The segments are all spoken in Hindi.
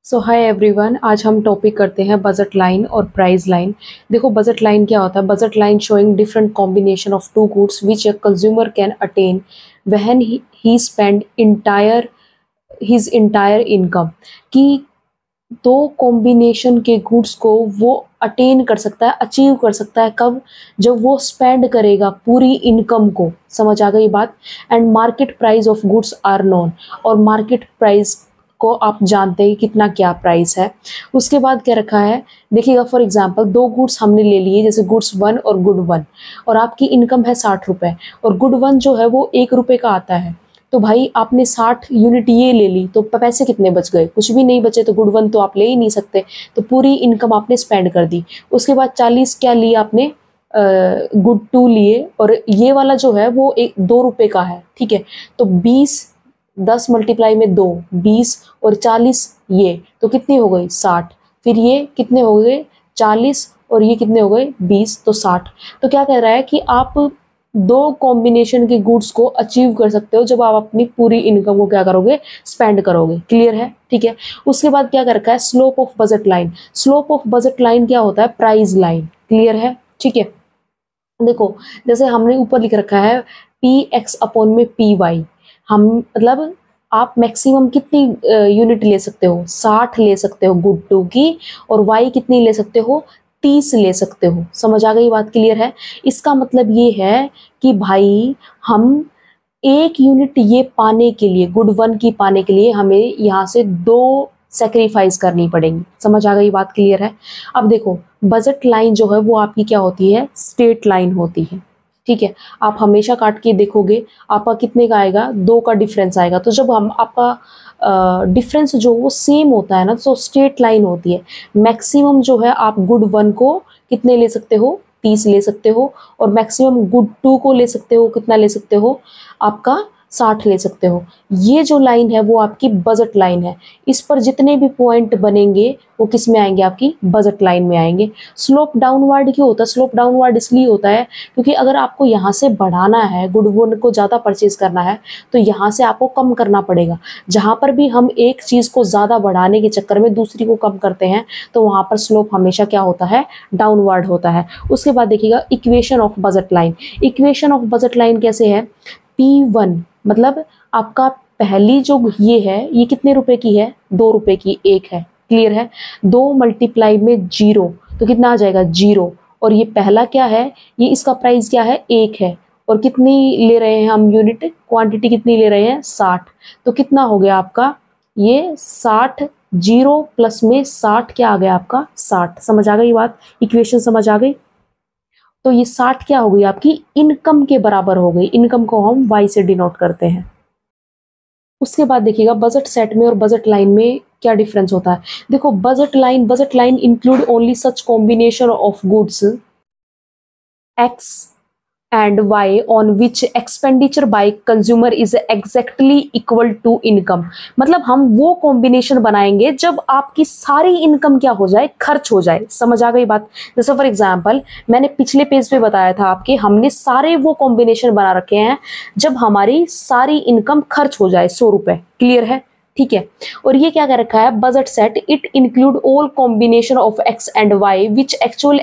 सो हाय एवरीवन, आज हम टॉपिक करते हैं बजट लाइन और प्राइस लाइन। देखो बजट लाइन क्या होता है। Budget line showing different combination of two goods which a consumer can attain when he spend entire his entire income. कि दो कॉम्बिनेशन के गुड्स को वो अटेन कर सकता है, अचीव कर सकता है कब? जब वो स्पेंड करेगा पूरी इनकम को। समझ आ गई बात। And market price of goods are known, और मार्केट प्राइस को आप जानते हैं कितना क्या प्राइस है। उसके बाद क्या रखा है देखिएगा। फॉर एग्जांपल दो गुड्स हमने ले लिए, जैसे गुड्स 1 और गुड 1, और आपकी इनकम है 60 रुपये, और गुड 1 जो है वो 1 रुपये का आता है। तो भाई आपने 60 यूनिट ये ले ली, तो पैसे कितने बच गए? कुछ भी नहीं बचे। तो गुड 1 तो आप ले ही नहीं सकते, तो पूरी इनकम आपने स्पेंड कर दी। उसके बाद 40 क्या लिया आपने? गुड 2 लिए, और ये वाला जो है वो 2 रुपये का है, ठीक है। तो 20 10 मल्टीप्लाई में 2 20, और 40 ये, तो कितनी हो गई? 60। फिर ये कितने हो गए? 40, और ये कितने हो गए? 20, तो 60। तो क्या कह रहा है कि आप दो कॉम्बिनेशन के गुड्स को अचीव कर सकते हो जब आप अपनी पूरी इनकम को क्या करोगे? स्पेंड करोगे। क्लियर है? ठीक है। उसके बाद क्या कर रखा है? Slope of budget line. Slope of budget line क्या होता है? Price line. क्लियर है? ठीक है। देखो जैसे हमने ऊपर लिख रखा है पी एक्स अपॉन में पी वाई। हम मतलब आप मैक्सिमम कितनी यूनिट ले सकते हो? 60 ले सकते हो गुड 2 की, और वाई कितनी ले सकते हो? 30 ले सकते हो। समझ आ गई बात? क्लियर है? इसका मतलब ये है कि भाई हम 1 यूनिट ये पाने के लिए, गुड 1 की पाने के लिए हमें यहाँ से 2 सेक्रीफाइस करनी पड़ेंगी। समझ आ गई बात? क्लियर है? अब देखो बजट लाइन जो है वो आपकी क्या होती है? स्ट्रेट लाइन होती है, ठीक है। आप हमेशा काट के देखोगे आपका कितने का आएगा? 2 का डिफरेंस आएगा। तो जब हम आपका डिफरेंस जो वो सेम होता है ना, तो स्ट्रेट लाइन होती है। मैक्सिमम जो है आप गुड 1 को कितने ले सकते हो? 30 ले सकते हो, और मैक्सिमम गुड 2 को ले सकते हो, कितना ले सकते हो? आपका 60 ले सकते हो। ये जो लाइन है वो आपकी बजट लाइन है। इस पर जितने भी पॉइंट बनेंगे वो किस में आएंगे? आपकी बजट लाइन में आएंगे। स्लोप डाउनवर्ड क्यों होता है? स्लोप डाउनवर्ड इसलिए होता है क्योंकि अगर आपको यहाँ से बढ़ाना है, गुड 1 को ज़्यादा परचेज करना है, तो यहाँ से आपको कम करना पड़ेगा। जहाँ पर भी हम एक चीज़ को ज़्यादा बढ़ाने के चक्कर में दूसरी को कम करते हैं, तो वहाँ पर स्लोप हमेशा क्या होता है? डाउनवर्ड होता है। उसके बाद देखिएगा equation of budget line. Equation of budget line कैसे है? P1 मतलब आपका पहली जो ये है, ये कितने रुपए की है? 2 रुपए की एक है। क्लियर है? 2 मल्टीप्लाई में 0, तो कितना आ जाएगा? 0। और ये पहला क्या है? ये इसका प्राइस क्या है? 1 है। और कितनी ले रहे हैं हम यूनिट? क्वांटिटी कितनी ले रहे हैं? 60। तो कितना हो गया आपका? ये 60, 0 प्लस में 60 क्या आ गया आपका? 60। समझ आ गई बात? इक्वेशन समझ आ गई? तो ये 60 क्या हो गई? आपकी इनकम के बराबर हो गई। इनकम को हम वाई से डिनोट करते हैं। उसके बाद देखिएगा बजट सेट में और बजट लाइन में क्या डिफरेंस होता है। देखो budget line include only such combination of goods x and y on which expenditure by consumer is exactly equal to income। मतलब हम वो कॉम्बिनेशन बनाएंगे जब आपकी सारी इनकम क्या हो जाए? खर्च हो जाए। समझ आ गई बात? जैसे फॉर एग्जांपल मैंने पिछले पेज पे बताया था आपके, हमने सारे वो कॉम्बिनेशन बना रखे हैं जब हमारी सारी इनकम खर्च हो जाए 100 रुपए। क्लियर है? ठीक है। और ये क्या कर रखा है? Budget set it include all combination of X and Y which actual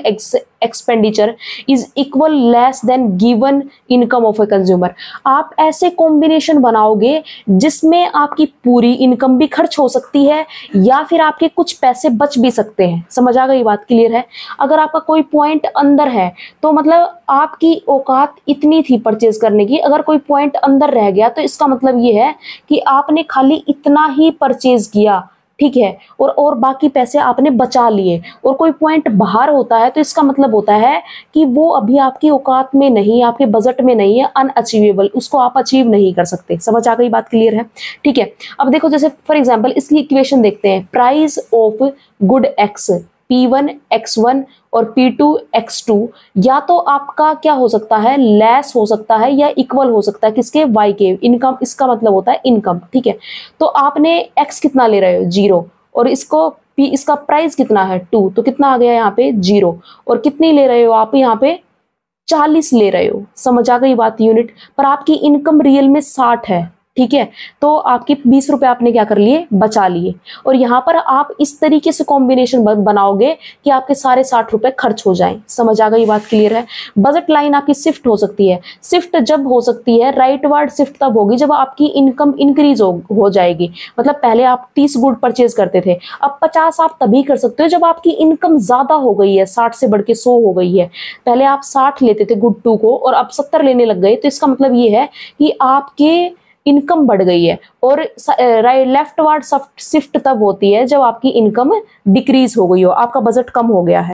expenditure is equal less than given income of a consumer. आप ऐसे कॉम्बिनेशन बनाओगे जिसमें आपकी पूरी इनकम भी खर्च हो सकती है, या फिर आपके कुछ पैसे बच भी सकते हैं। समझ आ गई बात? क्लियर है? अगर आपका कोई पॉइंट अंदर है तो मतलब आपकी औकात इतनी थी परचेज करने की, अगर कोई पॉइंट अंदर रह गया तो इसका मतलब ये है कि आपने खाली इतना ही परचेज किया, ठीक है, और बाकी पैसे आपने बचा लिए। और कोई पॉइंट बाहर होता है तो इसका मतलब होता है कि वो अभी आपकी औकात में नहीं, आपके बजट में नहीं है, अनअचीवेबल, उसको आप अचीव नहीं कर सकते। समझ आ गई बात? क्लियर है? ठीक है। अब देखो जैसे फॉर एग्जांपल इसकी इक्वेशन देखते हैं। Price of good x P1 X1 और P2 X2 या तो आपका क्या हो सकता है? लेस हो सकता है या इक्वल हो सकता है किसके? Y के। इनकम, इसका मतलब होता है इनकम, ठीक है। तो आपने X कितना ले रहे हो? 0, और इसको P, इसका प्राइस कितना है? 2, तो कितना आ गया यहाँ पे? 0। और कितनी ले रहे हो आप यहाँ पे? 40 ले रहे हो। समझ आ गई बात? यूनिट पर आपकी इनकम रियल में 60 है। ठीक है, तो आपके 20 रुपए आपने क्या कर लिए, बचा लिए। और यहाँ पर आप इस तरीके से कॉम्बिनेशन बनाओगे कि आपके सारे 60 रुपए खर्च हो जाएं। समझ आ गई बात, क्लियर है। बजट लाइन आपकी शिफ्ट हो सकती है। शिफ्ट जब हो सकती है, राइट वर्ड शिफ्ट तब होगी जब आपकी इनकम इंक्रीज हो जाएगी। मतलब पहले आप 30 गुड परचेज करते थे, अब 50 आप तभी कर सकते हो जब आपकी इनकम ज्यादा हो गई है, 60 से बढ़ के 100 हो गई है। पहले आप 60 लेते थे गुड 2 को और अब 70 लेने लग गए, तो इसका मतलब ये है कि आपके इनकम बढ़ गई है। और राइट लेफ्ट वार्ड शिफ्ट तब होती है जब आपकी इनकम डिक्रीज हो गई हो, आपका बजट कम हो गया है।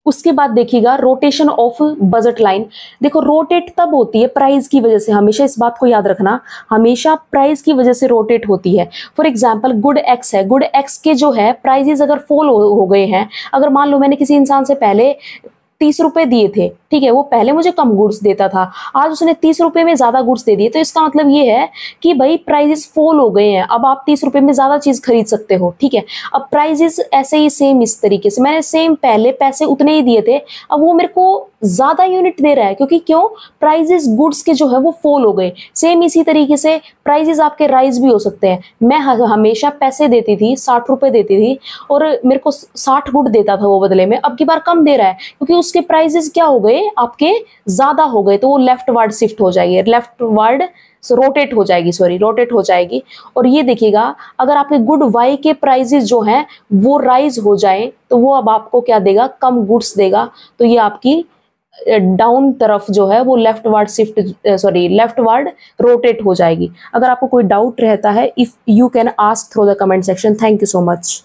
उसके बाद देखिएगा रोटेशन ऑफ बजट लाइन। देखो रोटेट तब होती है प्राइस की वजह से, हमेशा इस बात को याद रखना, हमेशा प्राइस की वजह से रोटेट होती है। फॉर एग्जांपल गुड एक्स है, गुड एक्स के जो है प्राइजेस अगर फॉल हो गए हैं, अगर मान लो मैंने किसी इंसान से पहले 30 रुपए दिए थे, ठीक है, वो पहले मुझे कम गुड्स देता था, आज उसने 30 रुपए में ज्यादा गुड्स दे दिए, तो इसका मतलब ये है कि भाई प्राइजेस फॉल हो गए हैं, अब आप 30 रुपए में ज्यादा चीज खरीद सकते हो। ठीक है, अब प्राइजेस ऐसे ही सेम इस तरीके से, मैंने सेम पहले पैसे उतने ही दिए थे, अब वो मेरे को ज्यादा यूनिट दे रहा है, क्योंकि क्यों, प्राइजेस गुड्स के जो है वो फॉल हो गए। सेम इसी तरीके से प्राइजेस आपके राइज भी हो सकते हैं। मैं हमेशा पैसे देती थी, 60 रुपए देती थी और मेरे को 60 गुड देता था वो बदले में, अब की बार कम दे रहा है क्योंकि उसके प्राइजेस क्या हो गए, आपके ज्यादा हो गए, तो वो लेफ्ट वर्ड शिफ्ट हो जाएगी, लेफ्ट वर्ड रोटेट हो जाएगी, सॉरी रोटेट हो जाएगी। और ये देखिएगा अगर आपके गुड वाई के प्राइजेस जो हैं वो राइज हो जाए तो वो अब आपको क्या देगा, कम गुड्स देगा, तो ये आपकी डाउन तरफ जो है वो left word shift, sorry left word rotate हो जाएगी। अगर आपको कोई डाउट रहता है, if you can ask through the comment section. Thank you so much.